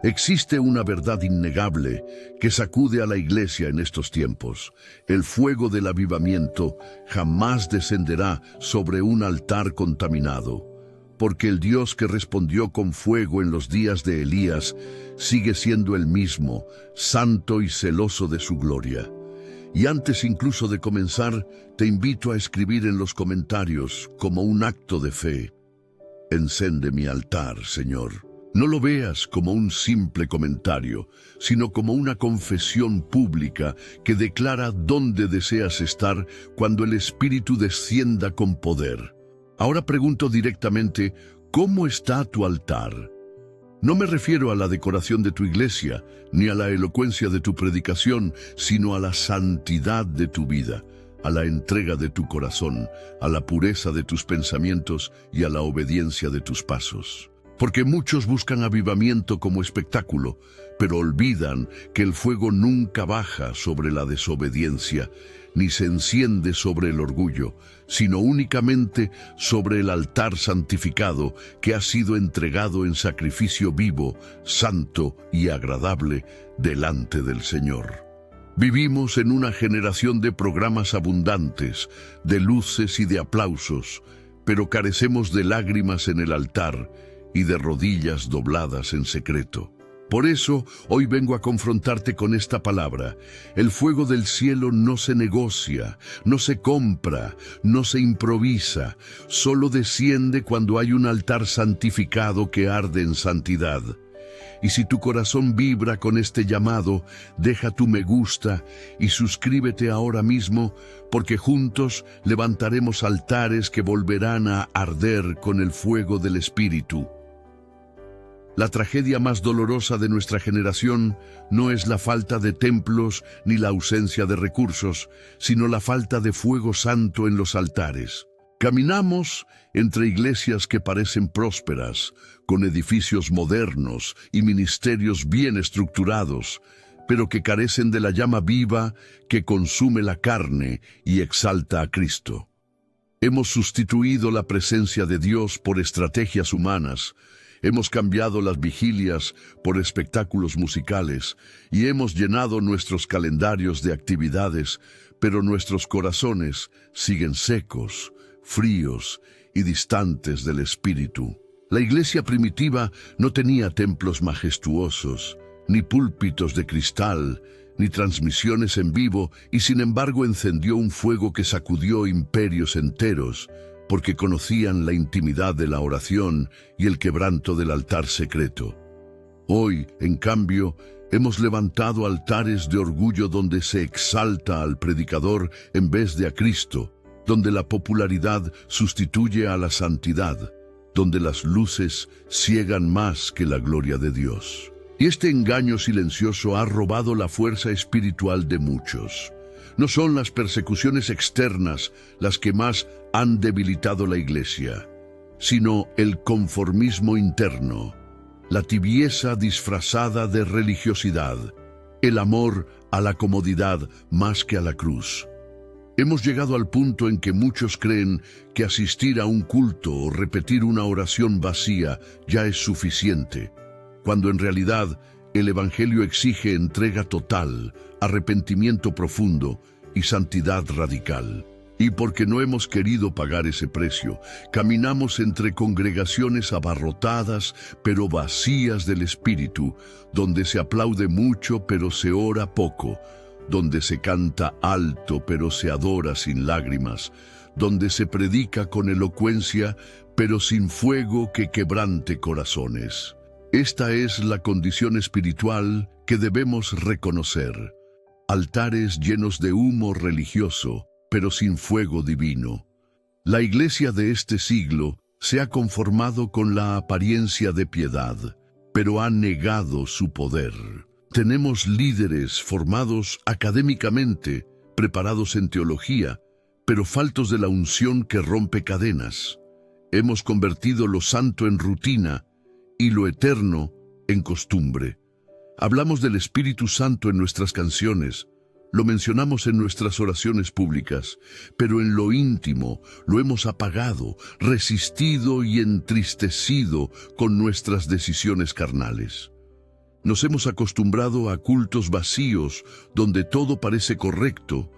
Existe una verdad innegable que sacude a la Iglesia en estos tiempos. El fuego del avivamiento jamás descenderá sobre un altar contaminado, porque el Dios que respondió con fuego en los días de Elías sigue siendo el mismo, santo y celoso de su gloria. Y antes incluso de comenzar, te invito a escribir en los comentarios como un acto de fe: encende mi altar, Señor. No lo veas como un simple comentario, sino como una confesión pública que declara dónde deseas estar cuando el Espíritu descienda con poder. Ahora pregunto directamente: ¿cómo está tu altar? No me refiero a la decoración de tu iglesia, ni a la elocuencia de tu predicación, sino a la santidad de tu vida, a la entrega de tu corazón, a la pureza de tus pensamientos y a la obediencia de tus pasos. Porque muchos buscan avivamiento como espectáculo, pero olvidan que el fuego nunca baja sobre la desobediencia, ni se enciende sobre el orgullo, sino únicamente sobre el altar santificado que ha sido entregado en sacrificio vivo, santo y agradable delante del Señor. Vivimos en una generación de programas abundantes, de luces y de aplausos, pero carecemos de lágrimas en el altar y de rodillas dobladas en secreto. Por eso, hoy vengo a confrontarte con esta palabra. El fuego del cielo no se negocia, no se compra, no se improvisa. Solo desciende cuando hay un altar santificado que arde en santidad. Y si tu corazón vibra con este llamado, deja tu me gusta y suscríbete ahora mismo, porque juntos levantaremos altares que volverán a arder con el fuego del Espíritu. La tragedia más dolorosa de nuestra generación no es la falta de templos ni la ausencia de recursos, sino la falta de fuego santo en los altares. Caminamos entre iglesias que parecen prósperas, con edificios modernos y ministerios bien estructurados, pero que carecen de la llama viva que consume la carne y exalta a Cristo. Hemos sustituido la presencia de Dios por estrategias humanas. Hemos cambiado las vigilias por espectáculos musicales y hemos llenado nuestros calendarios de actividades, pero nuestros corazones siguen secos, fríos y distantes del Espíritu. La iglesia primitiva no tenía templos majestuosos, ni púlpitos de cristal, ni transmisiones en vivo, y sin embargo encendió un fuego que sacudió imperios enteros, porque conocían la intimidad de la oración y el quebranto del altar secreto. Hoy, en cambio, hemos levantado altares de orgullo donde se exalta al predicador en vez de a Cristo, donde la popularidad sustituye a la santidad, donde las luces ciegan más que la gloria de Dios. Y este engaño silencioso ha robado la fuerza espiritual de muchos. No son las persecuciones externas las que más han debilitado la iglesia, sino el conformismo interno, la tibieza disfrazada de religiosidad, el amor a la comodidad más que a la cruz. Hemos llegado al punto en que muchos creen que asistir a un culto o repetir una oración vacía ya es suficiente, cuando en realidad el Evangelio exige entrega total, arrepentimiento profundo y santidad radical. Y porque no hemos querido pagar ese precio, caminamos entre congregaciones abarrotadas pero vacías del Espíritu, donde se aplaude mucho pero se ora poco, donde se canta alto pero se adora sin lágrimas, donde se predica con elocuencia pero sin fuego que quebrante corazones. Esta es la condición espiritual que debemos reconocer. Altares llenos de humo religioso, pero sin fuego divino. La iglesia de este siglo se ha conformado con la apariencia de piedad, pero ha negado su poder. Tenemos líderes formados académicamente, preparados en teología, pero faltos de la unción que rompe cadenas. Hemos convertido lo santo en rutina y lo eterno en costumbre. Hablamos del Espíritu Santo en nuestras canciones, lo mencionamos en nuestras oraciones públicas, pero en lo íntimo lo hemos apagado, resistido y entristecido con nuestras decisiones carnales. Nos hemos acostumbrado a cultos vacíos, donde todo parece correcto,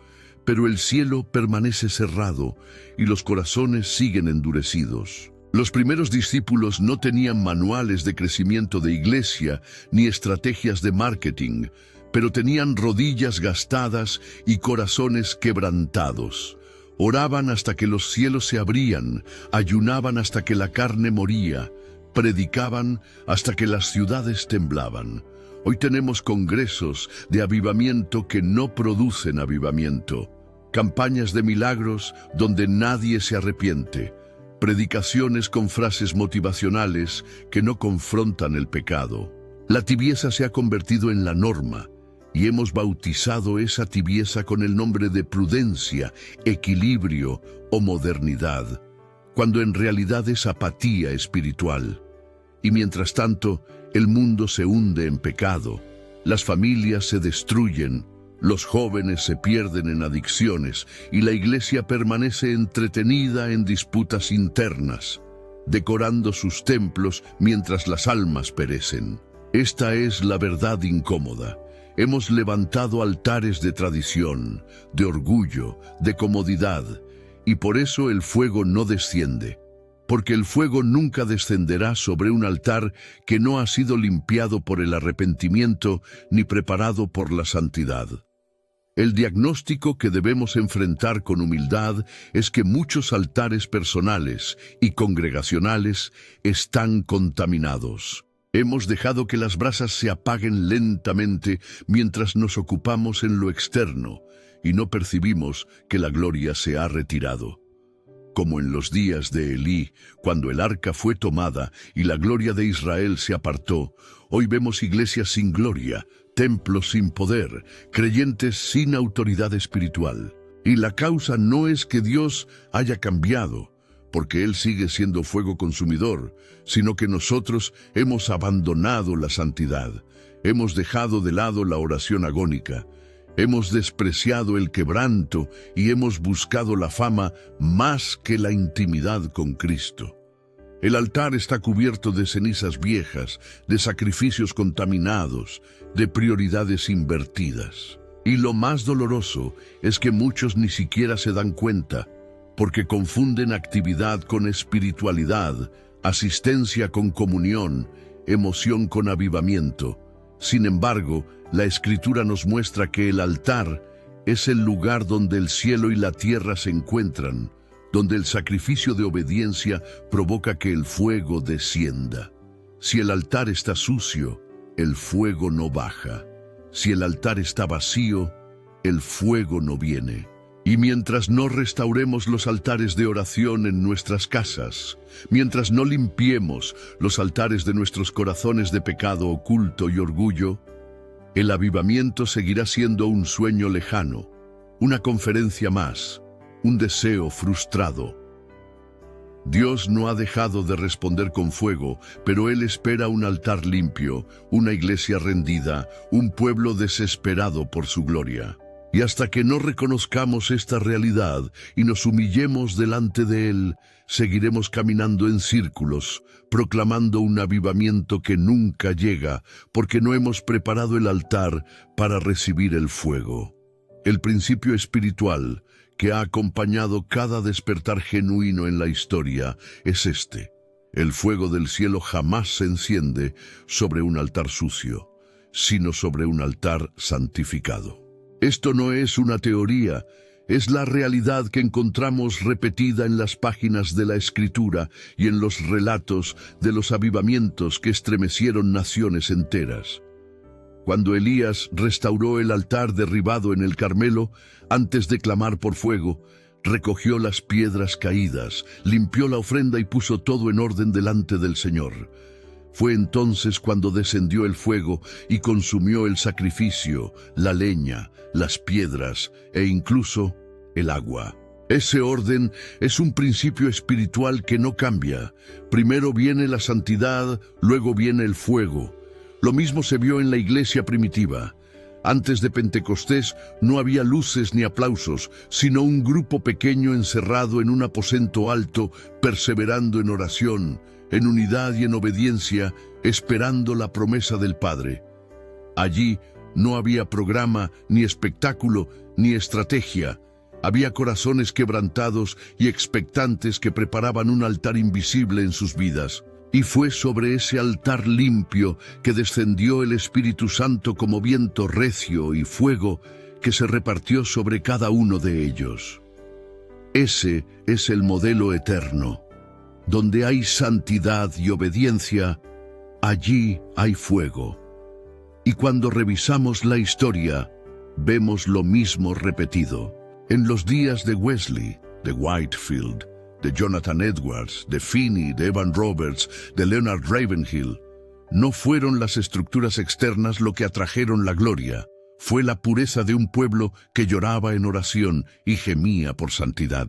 pero el cielo permanece cerrado y los corazones siguen endurecidos. Los primeros discípulos no tenían manuales de crecimiento de iglesia ni estrategias de marketing, pero tenían rodillas gastadas y corazones quebrantados. Oraban hasta que los cielos se abrían, ayunaban hasta que la carne moría, predicaban hasta que las ciudades temblaban. Hoy tenemos congresos de avivamiento que no producen avivamiento, campañas de milagros donde nadie se arrepiente, predicaciones con frases motivacionales que no confrontan el pecado. La tibieza se ha convertido en la norma y hemos bautizado esa tibieza con el nombre de prudencia, equilibrio o modernidad, cuando en realidad es apatía espiritual. Y mientras tanto, el mundo se hunde en pecado, las familias se destruyen, los jóvenes se pierden en adicciones y la iglesia permanece entretenida en disputas internas, decorando sus templos mientras las almas perecen. Esta es la verdad incómoda. Hemos levantado altares de tradición, de orgullo, de comodidad, y por eso el fuego no desciende. Porque el fuego nunca descenderá sobre un altar que no ha sido limpiado por el arrepentimiento ni preparado por la santidad. El diagnóstico que debemos enfrentar con humildad es que muchos altares personales y congregacionales están contaminados. Hemos dejado que las brasas se apaguen lentamente mientras nos ocupamos en lo externo y no percibimos que la gloria se ha retirado. Como en los días de Elí, cuando el arca fue tomada y la gloria de Israel se apartó, hoy vemos iglesias sin gloria, templos sin poder, creyentes sin autoridad espiritual. Y la causa no es que Dios haya cambiado, porque Él sigue siendo fuego consumidor, sino que nosotros hemos abandonado la santidad, hemos dejado de lado la oración agónica, hemos despreciado el quebranto y hemos buscado la fama más que la intimidad con Cristo. El altar está cubierto de cenizas viejas, de sacrificios contaminados, de prioridades invertidas. Y lo más doloroso es que muchos ni siquiera se dan cuenta, porque confunden actividad con espiritualidad, asistencia con comunión, emoción con avivamiento. Sin embargo, la Escritura nos muestra que el altar es el lugar donde el cielo y la tierra se encuentran, donde el sacrificio de obediencia provoca que el fuego descienda. Si el altar está sucio, el fuego no baja. Si el altar está vacío, el fuego no viene. Y mientras no restauremos los altares de oración en nuestras casas, mientras no limpiemos los altares de nuestros corazones de pecado oculto y orgullo, el avivamiento seguirá siendo un sueño lejano, una conferencia más, un deseo frustrado. Dios no ha dejado de responder con fuego, pero Él espera un altar limpio, una iglesia rendida, un pueblo desesperado por su gloria. Y hasta que no reconozcamos esta realidad y nos humillemos delante de Él, seguiremos caminando en círculos, proclamando un avivamiento que nunca llega, porque no hemos preparado el altar para recibir el fuego. El principio espiritual que ha acompañado cada despertar genuino en la historia es este: el fuego del cielo jamás se enciende sobre un altar sucio, sino sobre un altar santificado. Esto no es una teoría, es la realidad que encontramos repetida en las páginas de la Escritura y en los relatos de los avivamientos que estremecieron naciones enteras. Cuando Elías restauró el altar derribado en el Carmelo, antes de clamar por fuego, recogió las piedras caídas, limpió la ofrenda y puso todo en orden delante del Señor. Fue entonces cuando descendió el fuego y consumió el sacrificio, la leña, las piedras e incluso el agua. Ese orden es un principio espiritual que no cambia. Primero viene la santidad, luego viene el fuego. Lo mismo se vio en la iglesia primitiva. Antes de Pentecostés no había luces ni aplausos, sino un grupo pequeño encerrado en un aposento alto, perseverando en oración, en unidad y en obediencia, esperando la promesa del Padre. Allí no había programa, ni espectáculo, ni estrategia. Había corazones quebrantados y expectantes que preparaban un altar invisible en sus vidas. Y fue sobre ese altar limpio que descendió el Espíritu Santo como viento recio y fuego que se repartió sobre cada uno de ellos. Ese es el modelo eterno. Donde hay santidad y obediencia, allí hay fuego. Y cuando revisamos la historia, vemos lo mismo repetido. En los días de Wesley, de Whitefield, de Jonathan Edwards, de Finney, de Evan Roberts, de Leonard Ravenhill, no fueron las estructuras externas lo que atrajeron la gloria. Fue la pureza de un pueblo que lloraba en oración y gemía por santidad.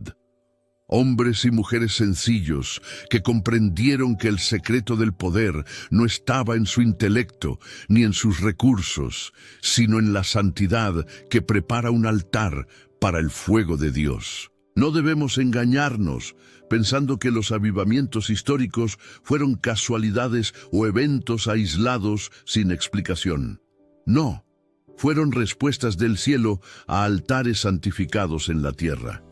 Hombres y mujeres sencillos que comprendieron que el secreto del poder no estaba en su intelecto ni en sus recursos, sino en la santidad que prepara un altar para el fuego de Dios. No debemos engañarnos pensando que los avivamientos históricos fueron casualidades o eventos aislados sin explicación. No, fueron respuestas del cielo a altares santificados en la tierra.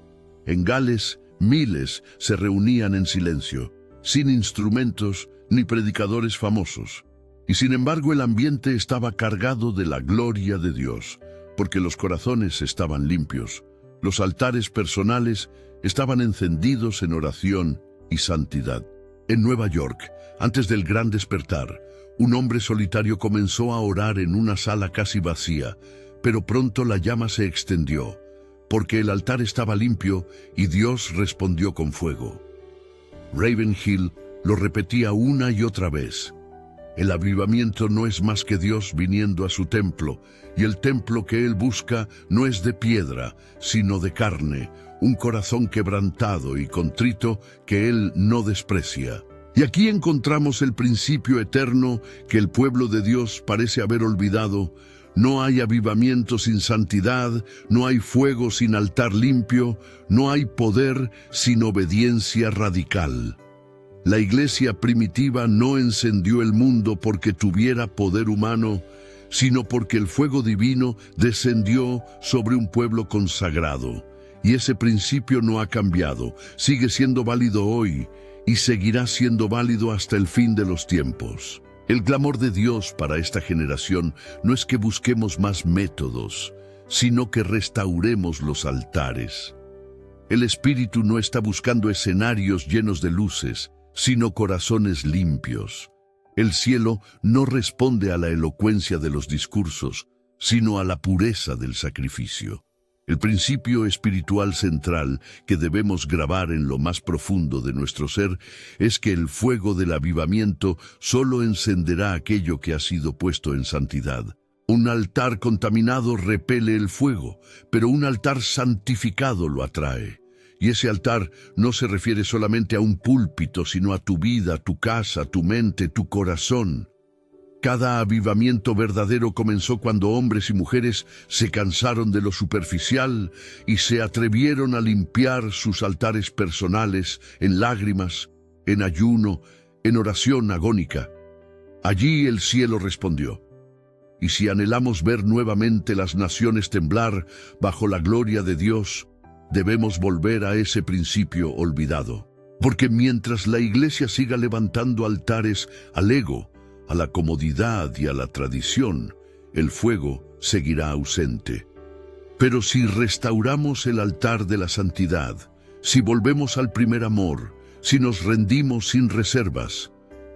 En Gales, miles se reunían en silencio, sin instrumentos ni predicadores famosos. Y sin embargo el ambiente estaba cargado de la gloria de Dios, porque los corazones estaban limpios. Los altares personales estaban encendidos en oración y santidad. En Nueva York, antes del gran despertar, un hombre solitario comenzó a orar en una sala casi vacía, pero pronto la llama se extendió, porque el altar estaba limpio y Dios respondió con fuego. Ravenhill lo repetía una y otra vez. El avivamiento no es más que Dios viniendo a su templo, y el templo que Él busca no es de piedra, sino de carne, un corazón quebrantado y contrito que Él no desprecia. Y aquí encontramos el principio eterno que el pueblo de Dios parece haber olvidado. No hay avivamiento sin santidad, no hay fuego sin altar limpio, no hay poder sin obediencia radical. La iglesia primitiva no encendió el mundo porque tuviera poder humano, sino porque el fuego divino descendió sobre un pueblo consagrado. Y ese principio no ha cambiado, sigue siendo válido hoy y seguirá siendo válido hasta el fin de los tiempos. El clamor de Dios para esta generación no es que busquemos más métodos, sino que restauremos los altares. El Espíritu no está buscando escenarios llenos de luces, sino corazones limpios. El cielo no responde a la elocuencia de los discursos, sino a la pureza del sacrificio. El principio espiritual central que debemos grabar en lo más profundo de nuestro ser es que el fuego del avivamiento solo encenderá aquello que ha sido puesto en santidad. Un altar contaminado repele el fuego, pero un altar santificado lo atrae. Y ese altar no se refiere solamente a un púlpito, sino a tu vida, tu casa, tu mente, tu corazón. Cada avivamiento verdadero comenzó cuando hombres y mujeres se cansaron de lo superficial y se atrevieron a limpiar sus altares personales en lágrimas, en ayuno, en oración agónica. Allí el cielo respondió. Y si anhelamos ver nuevamente las naciones temblar bajo la gloria de Dios, debemos volver a ese principio olvidado. Porque mientras la iglesia siga levantando altares al ego, a la comodidad y a la tradición, el fuego seguirá ausente. Pero si restauramos el altar de la santidad, si volvemos al primer amor, si nos rendimos sin reservas,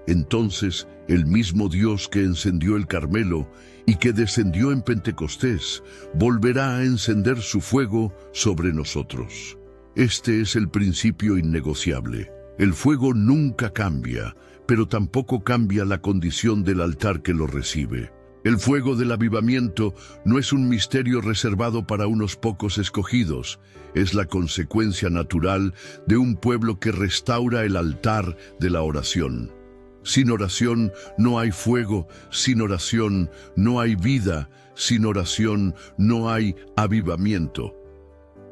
entonces el mismo Dios que encendió el Carmelo y que descendió en Pentecostés, volverá a encender su fuego sobre nosotros. Este es el principio innegociable. El fuego nunca cambia, pero tampoco cambia la condición del altar que lo recibe. El fuego del avivamiento no es un misterio reservado para unos pocos escogidos, es la consecuencia natural de un pueblo que restaura el altar de la oración. Sin oración no hay fuego, sin oración no hay vida, sin oración no hay avivamiento.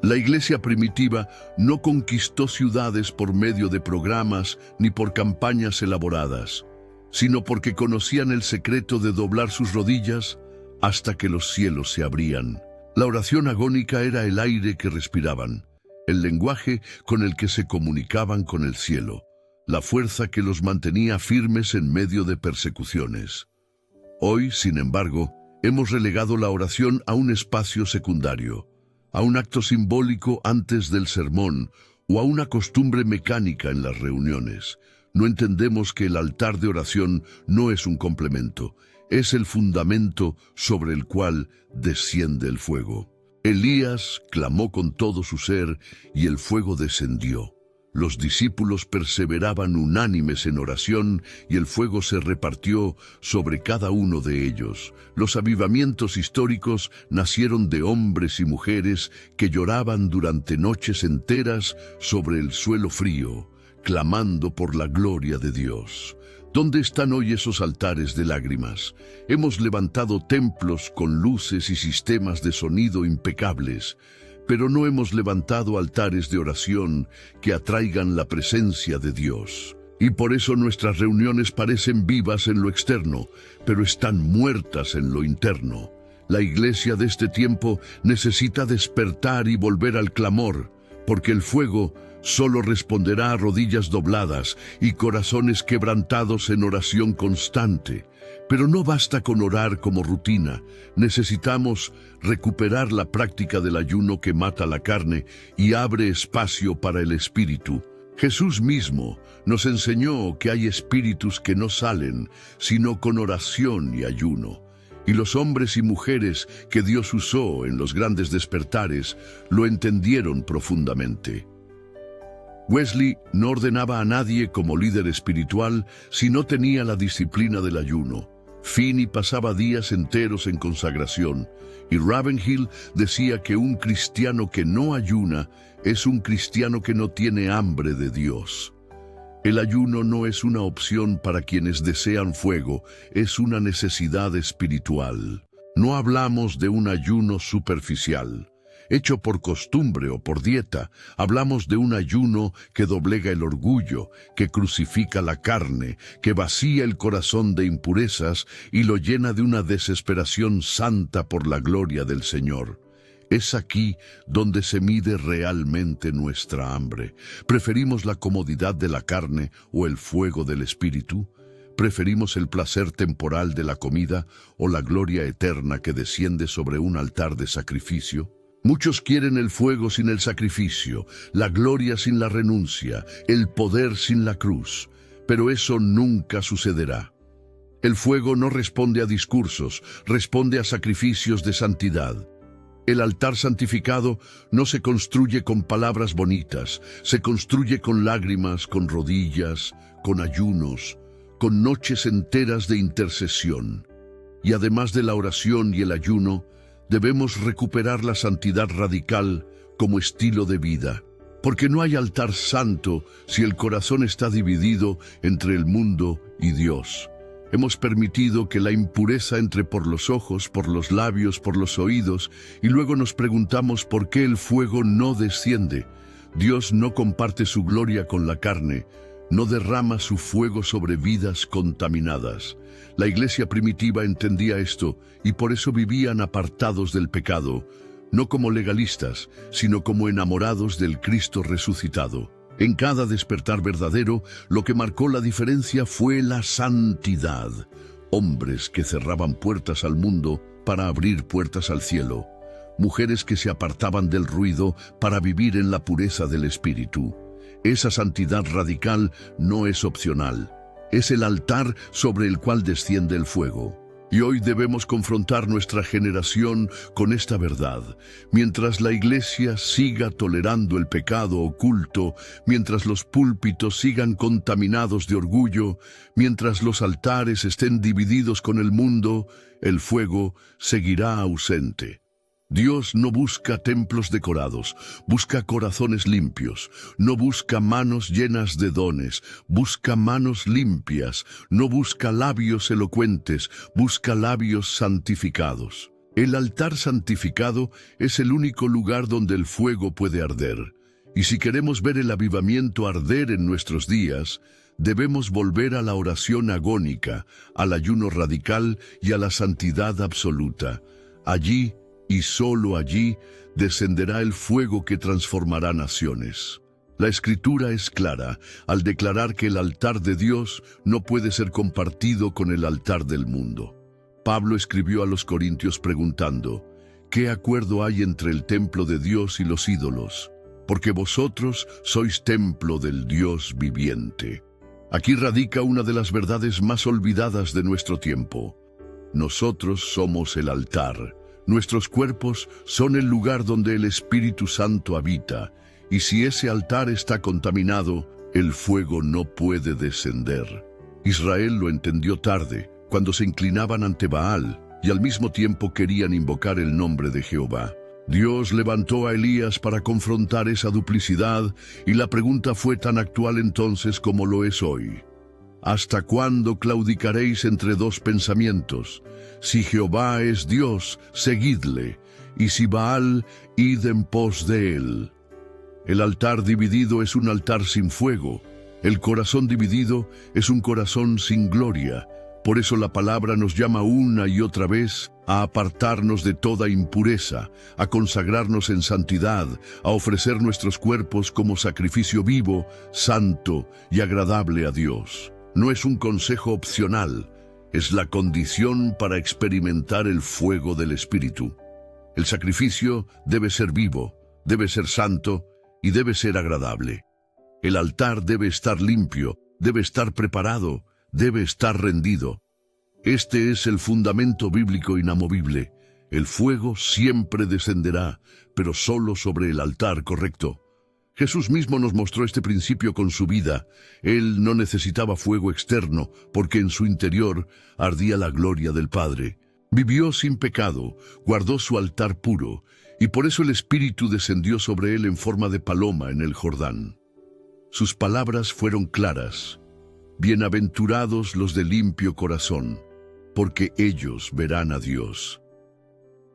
La iglesia primitiva no conquistó ciudades por medio de programas ni por campañas elaboradas, sino porque conocían el secreto de doblar sus rodillas, hasta que los cielos se abrían. La oración agónica era el aire que respiraban, el lenguaje con el que se comunicaban con el cielo, la fuerza que los mantenía firmes en medio de persecuciones. Hoy, sin embargo, hemos relegado la oración a un espacio secundario, a un acto simbólico antes del sermón o a una costumbre mecánica en las reuniones. No entendemos que el altar de oración no es un complemento, es el fundamento sobre el cual desciende el fuego. Elías clamó con todo su ser y el fuego descendió. Los discípulos perseveraban unánimes en oración y el fuego se repartió sobre cada uno de ellos. Los avivamientos históricos nacieron de hombres y mujeres que lloraban durante noches enteras sobre el suelo frío, clamando por la gloria de Dios. ¿Dónde están hoy esos altares de lágrimas? Hemos levantado templos con luces y sistemas de sonido impecables, pero no hemos levantado altares de oración que atraigan la presencia de Dios. Y por eso nuestras reuniones parecen vivas en lo externo, pero están muertas en lo interno. La iglesia de este tiempo necesita despertar y volver al clamor, porque el fuego solo responderá a rodillas dobladas y corazones quebrantados en oración constante. Pero no basta con orar como rutina, necesitamos recuperar la práctica del ayuno que mata la carne y abre espacio para el espíritu. Jesús mismo nos enseñó que hay espíritus que no salen, sino con oración y ayuno. Y los hombres y mujeres que Dios usó en los grandes despertares lo entendieron profundamente. Wesley no ordenaba a nadie como líder espiritual si no tenía la disciplina del ayuno. Finney pasaba días enteros en consagración, y Ravenhill decía que un cristiano que no ayuna es un cristiano que no tiene hambre de Dios. El ayuno no es una opción para quienes desean fuego, es una necesidad espiritual. No hablamos de un ayuno superficial, hecho por costumbre o por dieta. Hablamos de un ayuno que doblega el orgullo, que crucifica la carne, que vacía el corazón de impurezas y lo llena de una desesperación santa por la gloria del Señor. Es aquí donde se mide realmente nuestra hambre. ¿Preferimos la comodidad de la carne o el fuego del espíritu? ¿Preferimos el placer temporal de la comida o la gloria eterna que desciende sobre un altar de sacrificio? Muchos quieren el fuego sin el sacrificio, la gloria sin la renuncia, el poder sin la cruz, pero eso nunca sucederá. El fuego no responde a discursos, responde a sacrificios de santidad. El altar santificado no se construye con palabras bonitas, se construye con lágrimas, con rodillas, con ayunos, con noches enteras de intercesión. Y además de la oración y el ayuno, debemos recuperar la santidad radical como estilo de vida, porque no hay altar santo si el corazón está dividido entre el mundo y Dios. Hemos permitido que la impureza entre por los ojos, por los labios, por los oídos, y luego nos preguntamos por qué el fuego no desciende. Dios no comparte su gloria con la carne, no derrama su fuego sobre vidas contaminadas. La iglesia primitiva entendía esto y por eso vivían apartados del pecado, no como legalistas, sino como enamorados del Cristo resucitado. En cada despertar verdadero, lo que marcó la diferencia fue la santidad. Hombres que cerraban puertas al mundo para abrir puertas al cielo. Mujeres que se apartaban del ruido para vivir en la pureza del espíritu. Esa santidad radical no es opcional. Es el altar sobre el cual desciende el fuego. Y hoy debemos confrontar nuestra generación con esta verdad. Mientras la iglesia siga tolerando el pecado oculto, mientras los púlpitos sigan contaminados de orgullo, mientras los altares estén divididos con el mundo, el fuego seguirá ausente. Dios no busca templos decorados, busca corazones limpios, no busca manos llenas de dones, busca manos limpias, no busca labios elocuentes, busca labios santificados. El altar santificado es el único lugar donde el fuego puede arder. Y si queremos ver el avivamiento arder en nuestros días, debemos volver a la oración agónica, al ayuno radical y a la santidad absoluta. Allí, y solo allí, descenderá el fuego que transformará naciones. La Escritura es clara al declarar que el altar de Dios no puede ser compartido con el altar del mundo. Pablo escribió a los Corintios preguntando: ¿qué acuerdo hay entre el templo de Dios y los ídolos? Porque vosotros sois templo del Dios viviente. Aquí radica una de las verdades más olvidadas de nuestro tiempo. Nosotros somos el altar. Nuestros cuerpos son el lugar donde el Espíritu Santo habita, y si ese altar está contaminado, el fuego no puede descender. Israel lo entendió tarde, cuando se inclinaban ante Baal, y al mismo tiempo querían invocar el nombre de Jehová. Dios levantó a Elías para confrontar esa duplicidad, y la pregunta fue tan actual entonces como lo es hoy. ¿Hasta cuándo claudicaréis entre dos pensamientos? Si Jehová es Dios, seguidle, y si Baal, id en pos de él. El altar dividido es un altar sin fuego. El corazón dividido es un corazón sin gloria. Por eso la palabra nos llama una y otra vez a apartarnos de toda impureza, a consagrarnos en santidad, a ofrecer nuestros cuerpos como sacrificio vivo, santo y agradable a Dios. No es un consejo opcional, es la condición para experimentar el fuego del Espíritu. El sacrificio debe ser vivo, debe ser santo y debe ser agradable. El altar debe estar limpio, debe estar preparado, debe estar rendido. Este es el fundamento bíblico inamovible. El fuego siempre descenderá, pero solo sobre el altar correcto. Jesús mismo nos mostró este principio con su vida. Él no necesitaba fuego externo, porque en su interior ardía la gloria del Padre. Vivió sin pecado, guardó su altar puro, y por eso el Espíritu descendió sobre él en forma de paloma en el Jordán. Sus palabras fueron claras: bienaventurados los de limpio corazón, porque ellos verán a Dios.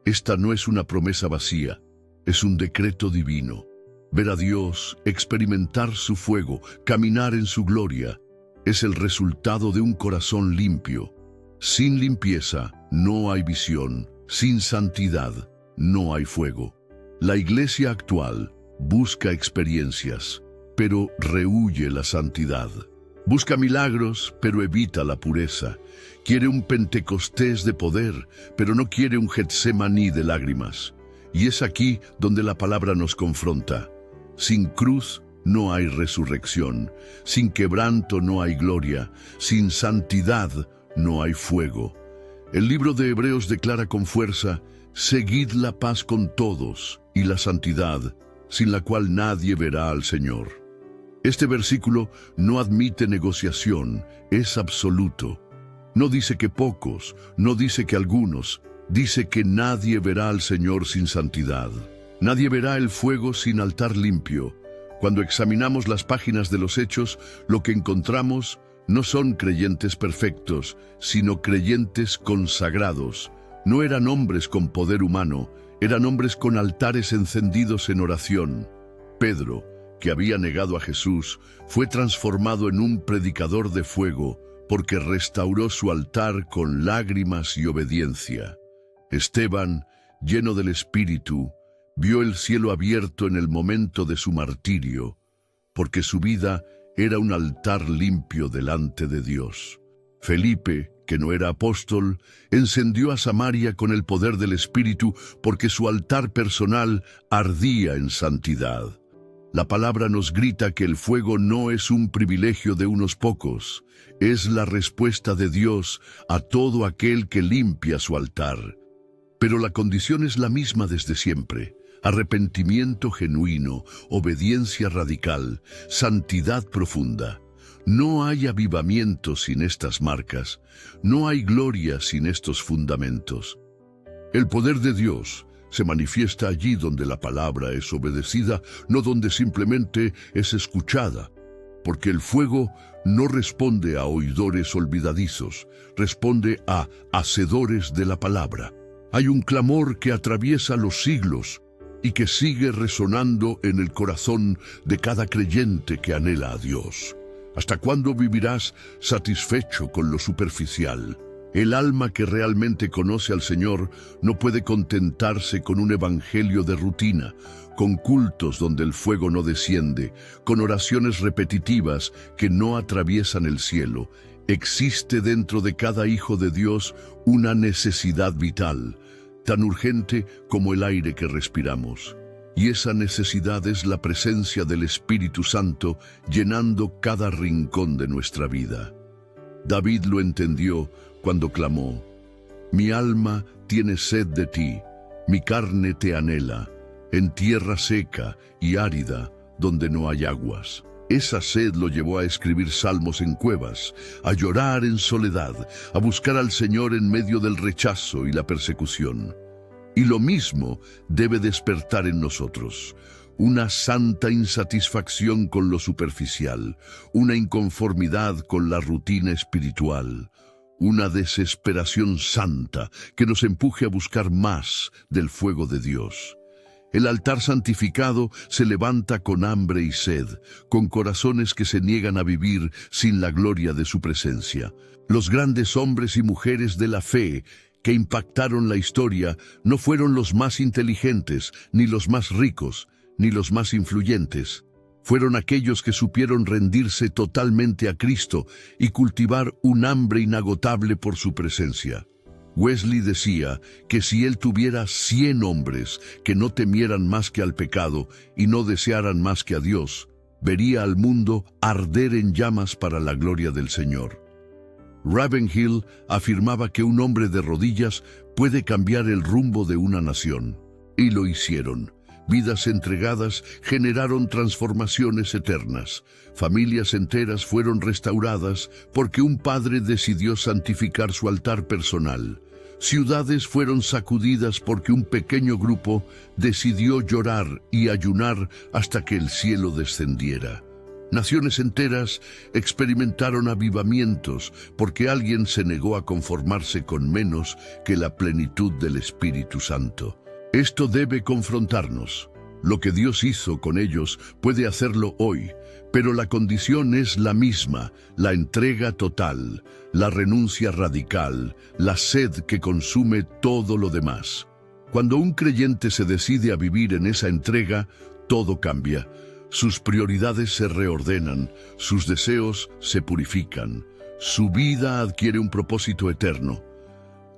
Esta no es una promesa vacía, es un decreto divino. Ver a Dios, experimentar su fuego, caminar en su gloria, es el resultado de un corazón limpio. Sin limpieza no hay visión, sin santidad no hay fuego. La iglesia actual busca experiencias, pero rehúye la santidad. Busca milagros, pero evita la pureza. Quiere un Pentecostés de poder, pero no quiere un Getsemaní de lágrimas. Y es aquí donde la palabra nos confronta. Sin cruz no hay resurrección, sin quebranto no hay gloria, sin santidad no hay fuego. El libro de Hebreos declara con fuerza: seguid la paz con todos y la santidad, sin la cual nadie verá al Señor. Este versículo no admite negociación, es absoluto. No dice que pocos, no dice que algunos, dice que nadie verá al Señor sin santidad. Nadie verá el fuego sin altar limpio. Cuando examinamos las páginas de los Hechos, lo que encontramos no son creyentes perfectos, sino creyentes consagrados. No eran hombres con poder humano, eran hombres con altares encendidos en oración. Pedro, que había negado a Jesús, fue transformado en un predicador de fuego, porque restauró su altar con lágrimas y obediencia. Esteban, lleno del Espíritu, vio el cielo abierto en el momento de su martirio, porque su vida era un altar limpio delante de Dios. Felipe, que no era apóstol, encendió a Samaria con el poder del Espíritu, porque su altar personal ardía en santidad. La palabra nos grita que el fuego no es un privilegio de unos pocos, es la respuesta de Dios a todo aquel que limpia su altar. Pero la condición es la misma desde siempre: arrepentimiento genuino, obediencia radical, santidad profunda. No hay avivamiento sin estas marcas, no hay gloria sin estos fundamentos. El poder de Dios se manifiesta allí donde la palabra es obedecida, no donde simplemente es escuchada, porque el fuego no responde a oidores olvidadizos, responde a hacedores de la palabra. Hay un clamor que atraviesa los siglos y que sigue resonando en el corazón de cada creyente que anhela a Dios. ¿Hasta cuándo vivirás satisfecho con lo superficial? El alma que realmente conoce al Señor no puede contentarse con un evangelio de rutina, con cultos donde el fuego no desciende, con oraciones repetitivas que no atraviesan el cielo. Existe dentro de cada hijo de Dios una necesidad vital, tan urgente como el aire que respiramos. Y esa necesidad es la presencia del Espíritu Santo llenando cada rincón de nuestra vida. David lo entendió cuando clamó: «Mi alma tiene sed de ti, mi carne te anhela, en tierra seca y árida, donde no hay aguas». Esa sed lo llevó a escribir salmos en cuevas, a llorar en soledad, a buscar al Señor en medio del rechazo y la persecución. Y lo mismo debe despertar en nosotros, una santa insatisfacción con lo superficial, una inconformidad con la rutina espiritual, una desesperación santa que nos empuje a buscar más del fuego de Dios. El altar santificado se levanta con hambre y sed, con corazones que se niegan a vivir sin la gloria de su presencia. Los grandes hombres y mujeres de la fe que impactaron la historia no fueron los más inteligentes, ni los más ricos, ni los más influyentes. Fueron aquellos que supieron rendirse totalmente a Cristo y cultivar un hambre inagotable por su presencia. Wesley decía que si él tuviera 100 hombres que no temieran más que al pecado y no desearan más que a Dios, vería al mundo arder en llamas para la gloria del Señor. Ravenhill afirmaba que un hombre de rodillas puede cambiar el rumbo de una nación. Y lo hicieron. Vidas entregadas generaron transformaciones eternas. Familias enteras fueron restauradas porque un padre decidió santificar su altar personal. Ciudades fueron sacudidas porque un pequeño grupo decidió llorar y ayunar hasta que el cielo descendiera. Naciones enteras experimentaron avivamientos porque alguien se negó a conformarse con menos que la plenitud del Espíritu Santo. Esto debe confrontarnos. Lo que Dios hizo con ellos puede hacerlo hoy, pero la condición es la misma: la entrega total, la renuncia radical, la sed que consume todo lo demás. Cuando un creyente se decide a vivir en esa entrega, todo cambia. Sus prioridades se reordenan, sus deseos se purifican, su vida adquiere un propósito eterno.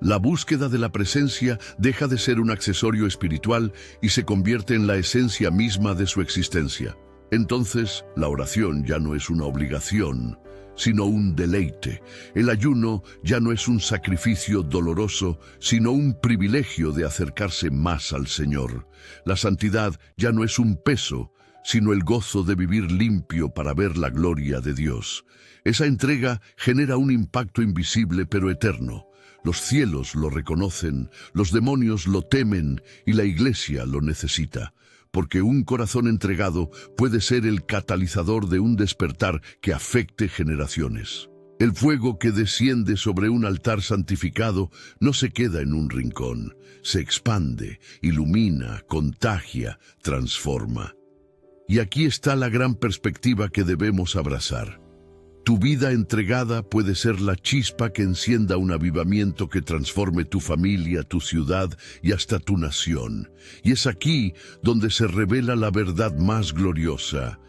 La búsqueda de la presencia deja de ser un accesorio espiritual y se convierte en la esencia misma de su existencia. Entonces, la oración ya no es una obligación, sino un deleite. El ayuno ya no es un sacrificio doloroso, sino un privilegio de acercarse más al Señor. La santidad ya no es un peso, sino el gozo de vivir limpio para ver la gloria de Dios. Esa entrega genera un impacto invisible pero eterno. Los cielos lo reconocen, los demonios lo temen y la iglesia lo necesita, porque un corazón entregado puede ser el catalizador de un despertar que afecte generaciones. El fuego que desciende sobre un altar santificado no se queda en un rincón, se expande, ilumina, contagia, transforma. Y aquí está la gran perspectiva que debemos abrazar. Tu vida entregada puede ser la chispa que encienda un avivamiento que transforme tu familia, tu ciudad y hasta tu nación. Y es aquí donde se revela la verdad más gloriosa.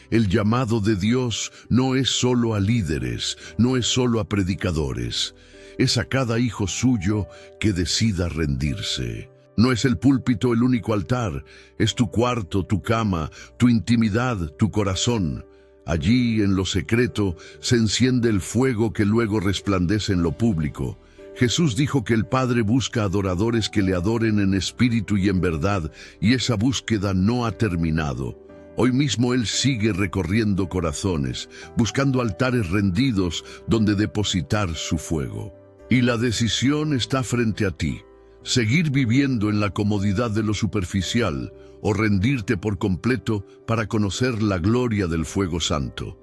El llamado de Dios no es solo a líderes, no es solo a predicadores. Es a cada hijo suyo que decida rendirse. No es el púlpito el único altar, es tu cuarto, tu cama, tu intimidad, tu corazón. Allí, en lo secreto, se enciende el fuego que luego resplandece en lo público. Jesús dijo que el Padre busca adoradores que le adoren en espíritu y en verdad, y esa búsqueda no ha terminado. Hoy mismo Él sigue recorriendo corazones, buscando altares rendidos donde depositar su fuego. Y la decisión está frente a ti: seguir viviendo en la comodidad de lo superficial o rendirte por completo para conocer la gloria del fuego santo.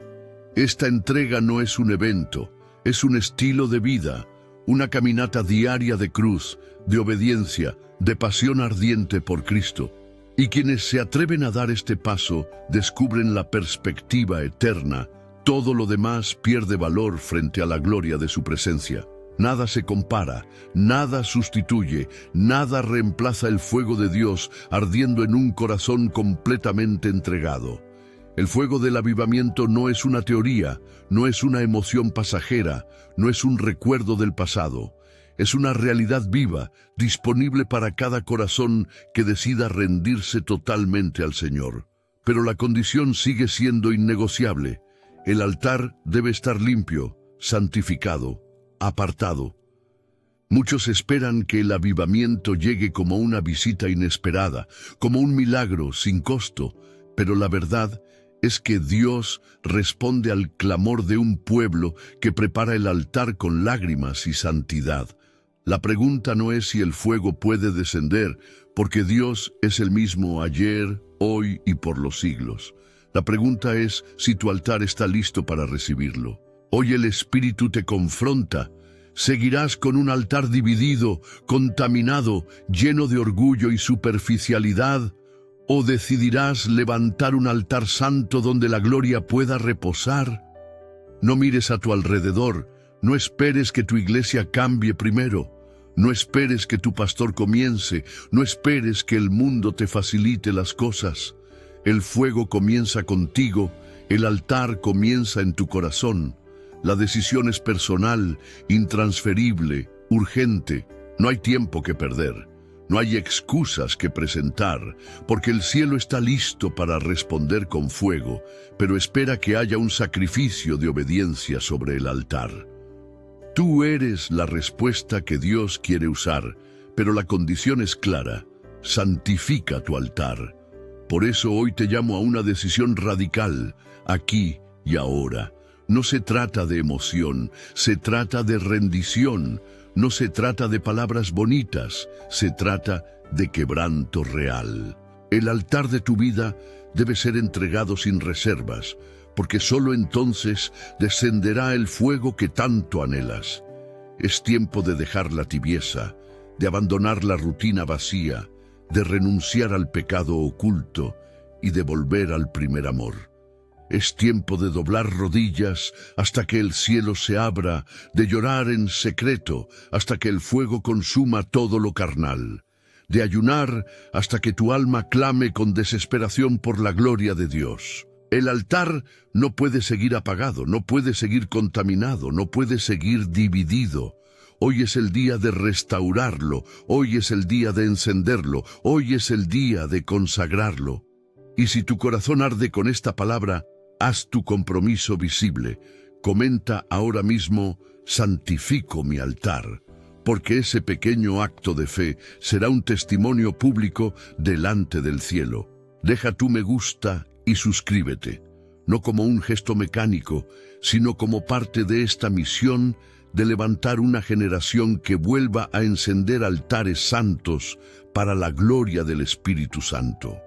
Esta entrega no es un evento, es un estilo de vida, una caminata diaria de cruz, de obediencia, de pasión ardiente por Cristo. Y quienes se atreven a dar este paso descubren la perspectiva eterna: Todo lo demás pierde valor frente a la gloria de su presencia. Nada se compara, nada sustituye, nada reemplaza el fuego de Dios ardiendo en un corazón completamente entregado. El fuego del avivamiento no es una teoría, no es una emoción pasajera, no es un recuerdo del pasado. Es una realidad viva, disponible para cada corazón que decida rendirse totalmente al Señor. Pero la condición sigue siendo innegociable. El altar debe estar limpio, santificado, apartado. Muchos esperan que el avivamiento llegue como una visita inesperada, como un milagro sin costo, pero la verdad es que Dios responde al clamor de un pueblo que prepara el altar con lágrimas y santidad. La pregunta no es si el fuego puede descender, porque Dios es el mismo ayer, hoy y por los siglos. La pregunta es si tu altar está listo para recibirlo. Hoy el Espíritu te confronta. ¿Seguirás con un altar dividido, contaminado, lleno de orgullo y superficialidad? ¿O decidirás levantar un altar santo donde la gloria pueda reposar? No mires a tu alrededor, no esperes que tu iglesia cambie primero. No esperes que tu pastor comience, no esperes que el mundo te facilite las cosas. El fuego comienza contigo, el altar comienza en tu corazón. La decisión es personal, intransferible, urgente. No hay tiempo que perder, no hay excusas que presentar, porque el cielo está listo para responder con fuego, pero espera que haya un sacrificio de obediencia sobre el altar. Tú eres la respuesta que Dios quiere usar, pero la condición es clara: santifica tu altar. Por eso hoy te llamo a una decisión radical, aquí y ahora. No se trata de emoción, se trata de rendición. No se trata de palabras bonitas, se trata de quebranto real. El altar de tu vida debe ser entregado sin reservas, porque solo entonces descenderá el fuego que tanto anhelas. Es tiempo de dejar la tibieza, de abandonar la rutina vacía, de renunciar al pecado oculto y de volver al primer amor. Es tiempo de doblar rodillas hasta que el cielo se abra, de llorar en secreto hasta que el fuego consuma todo lo carnal, de ayunar hasta que tu alma clame con desesperación por la gloria de Dios. El altar no puede seguir apagado, no puede seguir contaminado, no puede seguir dividido. Hoy es el día de restaurarlo, hoy es el día de encenderlo, hoy es el día de consagrarlo. Y si tu corazón arde con esta palabra, haz tu compromiso visible. Comenta ahora mismo: santifico mi altar, porque ese pequeño acto de fe será un testimonio público delante del cielo. Deja tu me gusta y suscríbete, no como un gesto mecánico, sino como parte de esta misión de levantar una generación que vuelva a encender altares santos para la gloria del Espíritu Santo.